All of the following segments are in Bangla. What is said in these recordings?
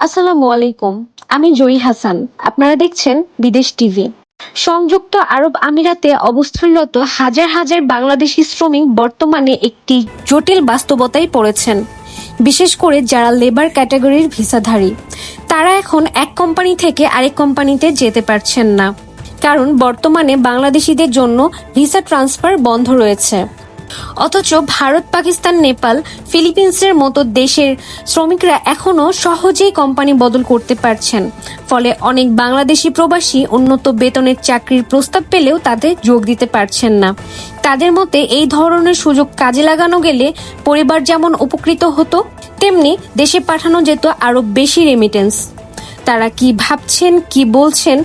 আসসালামু আলাইকুম। আমি জয়ী হাসান। আপনারা দেখছেন বিদেশ টিভি। সংযুক্ত আরব আমিরাতে অবস্থানরত হাজার হাজার বাংলাদেশি শ্রমিক বর্তমানে একটি জটিল বাস্তবতায় পড়েছেন। বিশেষ করে যারা লেবার ক্যাটাগরির ভিসাধারী, তারা এখন এক কোম্পানি থেকে আরেক কোম্পানিতে যেতে পারছেন না, কারণ বর্তমানে বাংলাদেশিদের জন্য ভিসা ট্রান্সফার বন্ধ রয়েছে। অথচ ভারত, পাকিস্তান, নেপাল, ফিলিপিন্সের মতো দেশের শ্রমিকরা এখনও সহজেই কোম্পানি বদল করতে পারছেন। ফলে অনেক বাংলাদেশি প্রবাসী উন্নত বেতনের চাকরির প্রস্তাব পেলেও তাতে যোগ দিতে পারছেন না। তাদের মতে এই ধরনের সুযোগ কাজে লাগানো গেলে পরিবার যেমন উপকৃত হতো, তেমনি দেশে পাঠানো যেত আরও বেশি রেমিটেন্স। তারা কি ভাবছেন, কি বলছেন,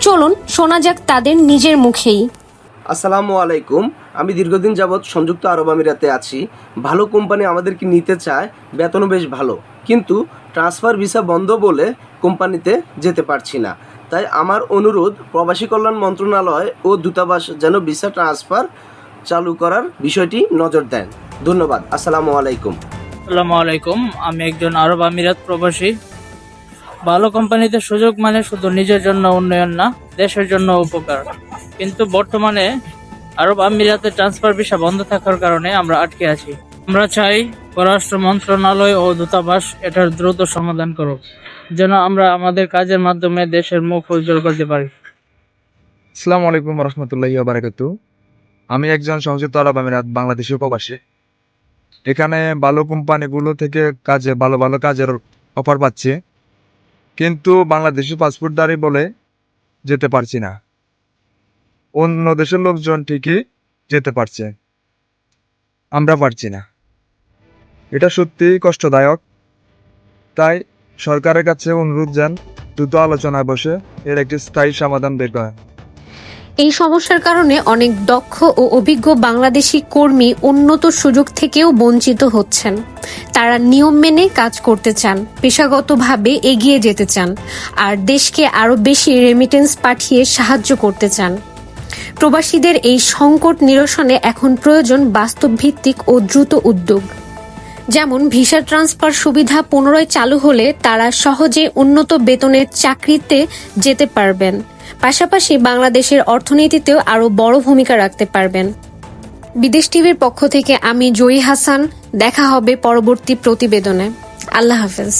চলুন শোনা যাক তাদের নিজের মুখেই। আসসালামু আলাইকুম। আমি দীর্ঘদিন যাবৎ সংযুক্ত আরব আমিরাতে আছি। ভালো কোম্পানি আমাদেরকে নিতে চায়, বেতনও বেশ ভালো, কিন্তু ট্রান্সফার ভিসা বন্ধ বলে কোম্পানিতে যেতে পারছি না। তাই আমার অনুরোধ, প্রবাসী কল্যাণ মন্ত্রণালয় ও দূতাবাস যেন ভিসা ট্রান্সফার চালু করার বিষয়টি নজর দেন। ধন্যবাদ। আসসালামু আলাইকুম। আসসালামু আলাইকুম। আমি একজন আরব আমিরাত প্রবাসী। ভালো কোম্পানিতে সুযোগ মানে শুধু নিজের জন্য উন্নয়ন না, দেশের জন্য উপকার। কিন্তু বর্তমানে আরব আমিরাতে ট্রান্সফার ভিসা বন্ধ থাকার কারণে আমরা আটকে আছি। আমরা চাই পররাষ্ট্র মন্ত্রণালয় ও দূতাবাস এটার দ্রুত সমাধান করুক, যেন আমরা আমাদের কাজের মাধ্যমে দেশের মুখ উজ্জ্বল করতে পারি। আসসালামু আলাইকুম রহমতুল্লাহি ওয়া বারাকাতুহু। আমি একজন সংযুক্ত আরব আমিরাত বাংলাদেশি প্রবাসী। এখানে ভালো কোম্পানিগুলো থেকে ভালো ভালো কাজের অফার পাচ্ছি, কিন্তু বাংলাদেশি পাসপোর্টধারী বলে যেতে পারছি না। অন্য দেশের লোকজন ঠিকই যেতে পারছে, আমরা পারছি না। এটা সত্যি কষ্টদায়ক। তাই সরকারের কাছে অনুরোধ যান, দ্রুত আলোচনায় বসে এর একটি স্থায়ী সমাধান বের করেন। এই সমস্যার কারণে অনেক দক্ষ ও অভিজ্ঞ বাংলাদেশি কর্মী উন্নত সুযোগ থেকেও বঞ্চিত হচ্ছেন। তারা নিয়ম মেনে কাজ করতে চান, পেশাগতভাবে এগিয়ে যেতে চান, আর দেশকে আরও বেশি রেমিটেন্স পাঠিয়ে সাহায্য করতে চান। প্রবাসীদের এই সংকট নিরসনে এখন প্রয়োজন বাস্তবভিত্তিক ও দ্রুত উদ্যোগ। যেমন ভিসা ট্রান্সফার সুবিধা পুনরায় চালু হলে তারা সহজে উন্নত বেতনের চাকরিতে যেতে পারবেন, পাশাপাশি বাংলাদেশের অর্থনীতিতেও আরও বড় ভূমিকা রাখতে পারবেন। বিদেশ টিভির পক্ষ থেকে আমি জয়ী হাসান। দেখা হবে পরবর্তী প্রতিবেদনে। আল্লাহ হাফেজ।